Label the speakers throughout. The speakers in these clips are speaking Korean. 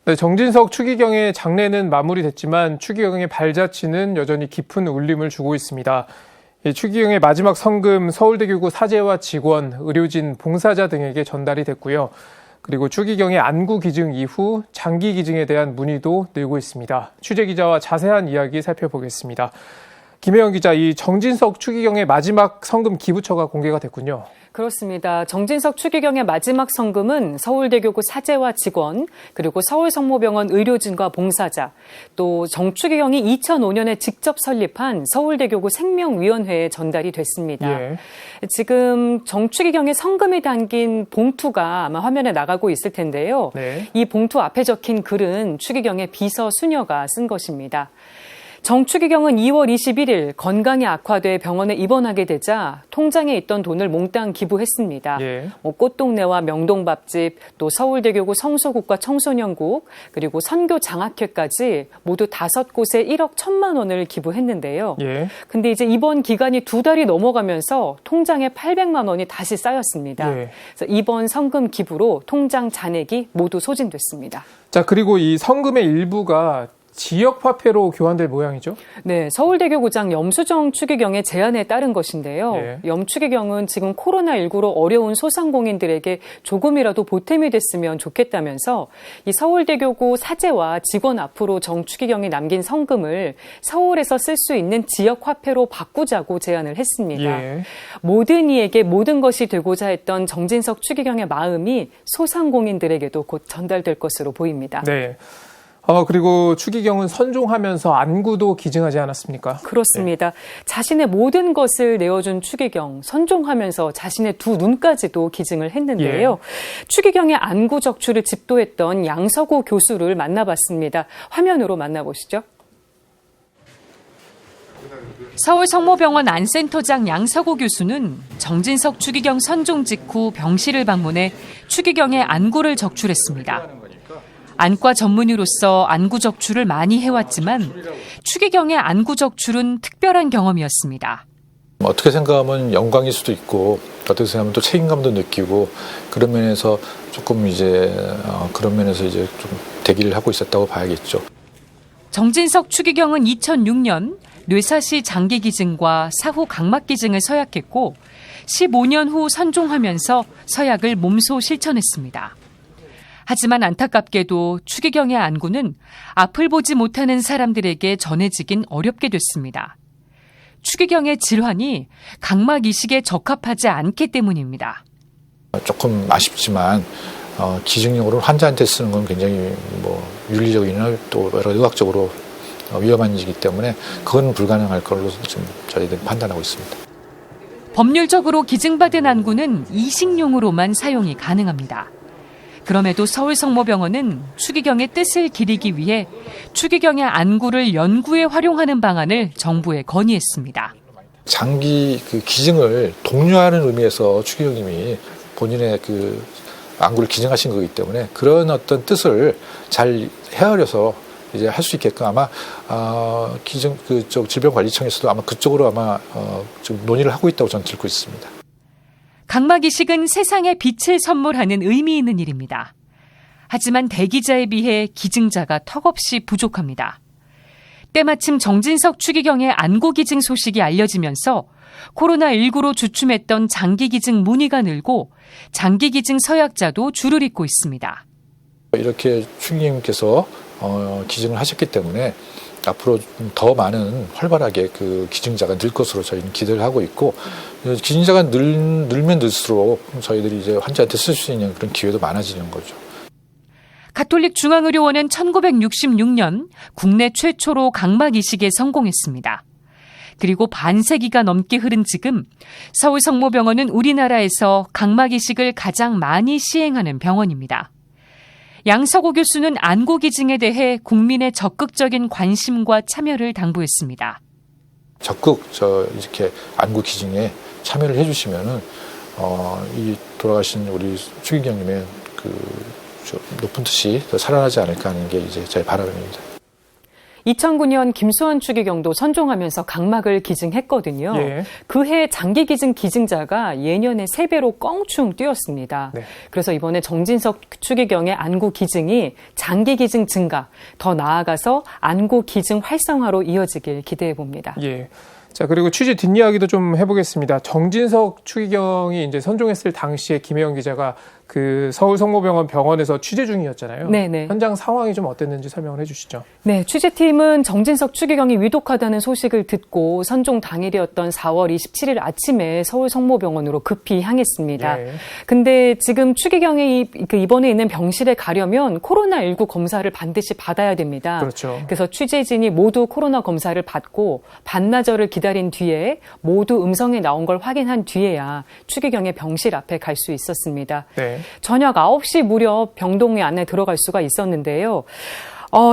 Speaker 1: 네, 정진석 추기경의 장례는 마무리됐지만 추기경의 발자취는 여전히 깊은 울림을 주고 있습니다. 추기경의 마지막 성금 서울대교구 사제와 직원, 의료진, 봉사자 등에게 전달이 됐고요. 그리고 추기경의 안구 기증 이후 장기 기증에 대한 문의도 늘고 있습니다. 취재기자와 자세한 이야기 살펴보겠습니다. 김혜영 기자, 이 정진석 추기경의 마지막 성금 기부처가 공개가 됐군요.
Speaker 2: 그렇습니다. 정진석 추기경의 마지막 성금은 서울대교구 사제와 직원, 그리고 서울성모병원 의료진과 봉사자, 또 정추기경이 2005년에 직접 설립한 서울대교구 생명위원회에 전달이 됐습니다. 예. 지금 정추기경의 성금이 담긴 봉투가 아마 화면에 나가고 있을 텐데요. 네. 이 봉투 앞에 적힌 글은 추기경의 비서 수녀가 쓴 것입니다. 정추기경은 2월 21일 건강이 악화돼 병원에 입원하게 되자 통장에 있던 돈을 몽땅 기부했습니다. 예. 꽃동네와 명동밥집, 또 서울대교구 성소국과 청소년국, 그리고 선교 장학회까지 모두 5곳에 1억 1천만 원을 기부했는데요. 예. 근데 이제 이번 기간이 2달이 넘어가면서 통장에 800만 원이 다시 쌓였습니다. 예. 그래서 이번 성금 기부로 통장 잔액이 모두 소진됐습니다.
Speaker 1: 자, 그리고 이 성금의 일부가 지역 화폐로 교환될 모양이죠?
Speaker 2: 네, 서울대교구장 염수정 추기경의 제안에 따른 것인데요. 네. 염추기경은 지금 코로나19로 어려운 소상공인들에게 조금이라도 보탬이 됐으면 좋겠다면서 이 서울대교구 사제와 직원 앞으로 정추기경이 남긴 성금을 서울에서 쓸 수 있는 지역 화폐로 바꾸자고 제안을 했습니다. 예. 모든 이에게 모든 것이 되고자 했던 정진석 추기경의 마음이 소상공인들에게도 곧 전달될 것으로 보입니다. 네.
Speaker 1: 그리고 추기경은 선종하면서 안구도 기증하지 않았습니까?
Speaker 2: 그렇습니다. 네. 자신의 모든 것을 내어준 추기경, 선종하면서 자신의 두 눈까지도 기증을 했는데요. 예. 추기경의 안구 적출을 집도했던 양서구 교수를 만나봤습니다. 화면으로 만나보시죠.
Speaker 3: 서울성모병원 안센터장 양서구 교수는 정진석 추기경 선종 직후 병실을 방문해 추기경의 안구를 적출했습니다. 안과 전문의로서 안구 적출을 많이 해왔지만 추기경의 안구 적출은 특별한 경험이었습니다.
Speaker 4: 어떻게 생각하면 영광일 수도 있고 어떻게 생각하면 또 책임감도 느끼고 그런 면에서 조금 이제 그런 면에서 이제 좀 대기를 하고 있었다고 봐야겠죠.
Speaker 3: 정진석 추기경은 2006년 뇌사시 장기 기증과 사후 각막 기증을 서약했고 15년 후 선종하면서 서약을 몸소 실천했습니다. 하지만 안타깝게도 추기경의 안구는 앞을 보지 못하는 사람들에게 전해지긴 어렵게 됐습니다. 추기경의 질환이 각막 이식에 적합하지 않기 때문입니다.
Speaker 4: 조금 아쉽지만 기증용으로 환자한테 쓰는 건 굉장히 윤리적이나 또 여러 의학적으로 위험한 일이기 때문에 그건 불가능할 걸로 지금 저희들이 판단하고 있습니다.
Speaker 3: 법률적으로 기증받은 안구는 이식용으로만 사용이 가능합니다. 그럼에도 서울성모병원은 추기경의 뜻을 기리기 위해 추기경의 안구를 연구에 활용하는 방안을 정부에 건의했습니다.
Speaker 4: 장기 기증을 독려하는 의미에서 추기경님이 본인의 안구를 기증하신 거기 때문에 그런 어떤 뜻을 잘 헤아려서 이제 할 수 있게끔 아마 기증 질병관리청에서도 아마 그쪽으로 아마 좀 논의를 하고 있다고 저는 듣고 있습니다.
Speaker 3: 각막 이식은 세상에 빛을 선물하는 의미 있는 일입니다. 하지만 대기자에 비해 기증자가 턱없이 부족합니다. 때마침 정진석 추기경의 안구 기증 소식이 알려지면서 코로나19로 주춤했던 장기 기증 문의가 늘고 장기 기증 서약자도 줄을 잇고 있습니다.
Speaker 4: 이렇게 추기경님께서 기증을 하셨기 때문에 앞으로 더 많은 활발하게 기증자가 늘 것으로 저희는 기대를 하고 있고 기증자가 늘면 늘수록 저희들이 이제 환자한테 쓸 수 있는 그런 기회도 많아지는 거죠.
Speaker 3: 가톨릭 중앙의료원은 1966년 국내 최초로 각막 이식에 성공했습니다. 그리고 반세기가 넘게 흐른 지금 서울성모병원은 우리나라에서 각막 이식을 가장 많이 시행하는 병원입니다. 양서구 교수는 안구 기증에 대해 국민의 적극적인 관심과 참여를 당부했습니다.
Speaker 4: 적극 이렇게 안구 기증에 참여를 해주시면은 이 돌아가신 우리 추기경님의 높은 뜻이 더 살아나지 않을까 하는 게 이제 제 바람입니다.
Speaker 2: 2009년 김수환 추기경도 선종하면서 각막을 기증했거든요.
Speaker 1: 예.
Speaker 2: 그해 장기 기증 기증자가 예년의 3배로 껑충 뛰었습니다.
Speaker 1: 네.
Speaker 2: 그래서 이번에 정진석 추기경의 안구 기증이 장기 기증 증가, 더 나아가서 안구 기증 활성화로 이어지길 기대해 봅니다.
Speaker 1: 예. 자, 그리고 취재 뒷이야기도 좀 해보겠습니다. 정진석 추기경이 이제 선종했을 당시에 김혜영 기자가 그 서울 성모병원 병원에서 취재 중이었잖아요.
Speaker 2: 네네.
Speaker 1: 현장 상황이 좀 어땠는지 설명을 해주시죠.
Speaker 2: 네, 취재팀은 정진석 추기경이 위독하다는 소식을 듣고 선종 당일이었던 4월 27일 아침에 서울 성모병원으로 급히 향했습니다.
Speaker 1: 예.
Speaker 2: 근데 지금 추기경이 입원해 있는 병실에 가려면 코로나19 검사를 반드시 받아야 됩니다.
Speaker 1: 그렇죠.
Speaker 2: 그래서 취재진이 모두 코로나 검사를 받고 반나절을 기다린 뒤에 모두 음성이 나온 걸 확인한 뒤에야 추기경의 병실 앞에 갈 수 있었습니다.
Speaker 1: 네.
Speaker 2: 저녁 9시 무렵 병동에 안에 들어갈 수가 있었는데요.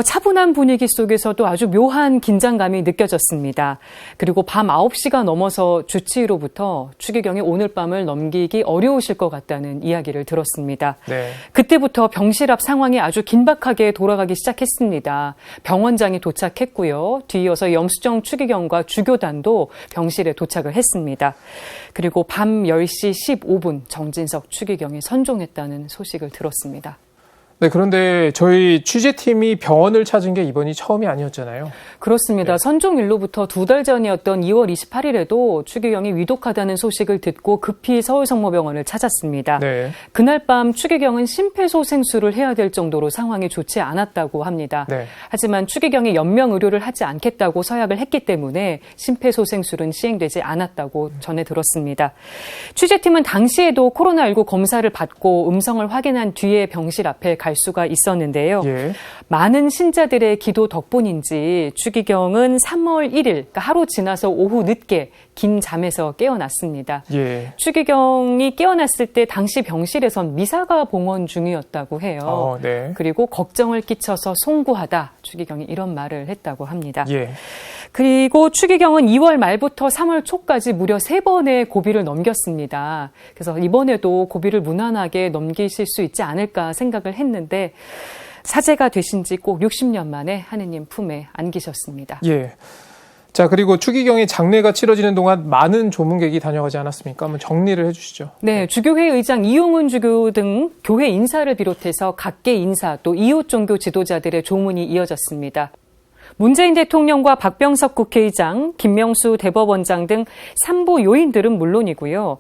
Speaker 2: 차분한 분위기 속에서도 아주 묘한 긴장감이 느껴졌습니다. 그리고 밤 9시가 넘어서 주치의로부터 추기경이 오늘 밤을 넘기기 어려우실 것 같다는 이야기를 들었습니다.
Speaker 1: 네.
Speaker 2: 그때부터 병실 앞 상황이 아주 긴박하게 돌아가기 시작했습니다. 병원장이 도착했고요. 뒤이어서 염수정 추기경과 주교단도 병실에 도착을 했습니다. 그리고 밤 10시 15분 정진석 추기경이 선종했다는 소식을 들었습니다.
Speaker 1: 네, 그런데 저희 취재팀이 병원을 찾은 게 이번이 처음이 아니었잖아요.
Speaker 2: 그렇습니다.
Speaker 1: 네.
Speaker 2: 선종일로부터 2달 전이었던 2월 28일에도 추기경이 위독하다는 소식을 듣고 급히 서울성모병원을 찾았습니다.
Speaker 1: 네.
Speaker 2: 그날 밤 추기경은 심폐소생술을 해야 될 정도로 상황이 좋지 않았다고 합니다.
Speaker 1: 네.
Speaker 2: 하지만 추기경이 연명 의료를 하지 않겠다고 서약을 했기 때문에 심폐소생술은 시행되지 않았다고 전해 들었습니다. 취재팀은 당시에도 코로나19 검사를 받고 음성을 확인한 뒤에 병실 앞에 갈 수가 있었는데요.
Speaker 1: 예.
Speaker 2: 많은 신자들의 기도 덕분인지 추기경은 3월 1일, 그러니까 하루 지나서 오후 늦게 긴 잠에서 깨어났습니다.
Speaker 1: 예.
Speaker 2: 추기경이 깨어났을 때 당시 병실에선 미사가 봉헌 중이었다고 해요.
Speaker 1: 네.
Speaker 2: 그리고 걱정을 끼쳐서 송구하다. 추기경이 이런 말을 했다고 합니다.
Speaker 1: 예.
Speaker 2: 그리고 추기경은 2월 말부터 3월 초까지 무려 3번의 고비를 넘겼습니다. 그래서 이번에도 고비를 무난하게 넘기실 수 있지 않을까 생각을 했는데 사제가 되신 지 꼭 60년 만에 하느님 품에 안기셨습니다.
Speaker 1: 예. 자, 그리고 추기경의 장례가 치러지는 동안 많은 조문객이 다녀가지 않았습니까? 한번 정리를 해주시죠.
Speaker 2: 네, 주교회 의장 이용훈 주교 등 교회 인사를 비롯해서 각계 인사 또 이웃 종교 지도자들의 조문이 이어졌습니다. 문재인 대통령과 박병석 국회의장, 김명수 대법원장 등 산부 요인들은 물론이고요.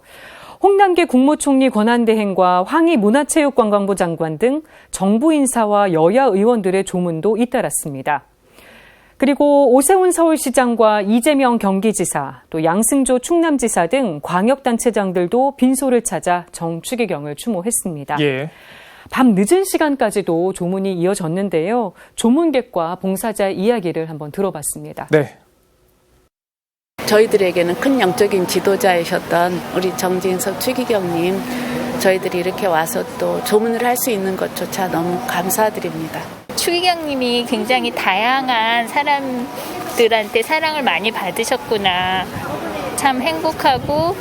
Speaker 2: 홍남기 국무총리 권한대행과 황희 문화체육관광부 장관 등 정부 인사와 여야 의원들의 조문도 잇따랐습니다. 그리고 오세훈 서울시장과 이재명 경기지사, 또 양승조 충남지사 등 광역단체장들도 빈소를 찾아 정추기경을 추모했습니다.
Speaker 1: 예.
Speaker 2: 밤 늦은 시간까지도 조문이 이어졌는데요. 조문객과 봉사자의 이야기를 한번 들어봤습니다.
Speaker 1: 네.
Speaker 5: 저희들에게는 큰 영적인 지도자이셨던 우리 정진석 추기경님, 저희들이 이렇게 와서 또 조문을 할 수 있는 것조차 너무 감사드립니다.
Speaker 6: 추기경님이 굉장히 다양한 사람들한테 사랑을 많이 받으셨구나. 참 행복하고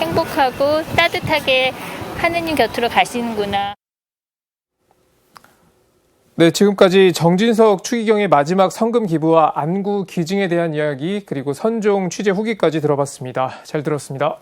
Speaker 6: 행복하고 따뜻하게 하느님 곁으로 가시는구나.
Speaker 1: 네, 지금까지 정진석 추기경의 마지막 성금 기부와 안구 기증에 대한 이야기 그리고 선종 취재 후기까지 들어봤습니다. 잘 들었습니다.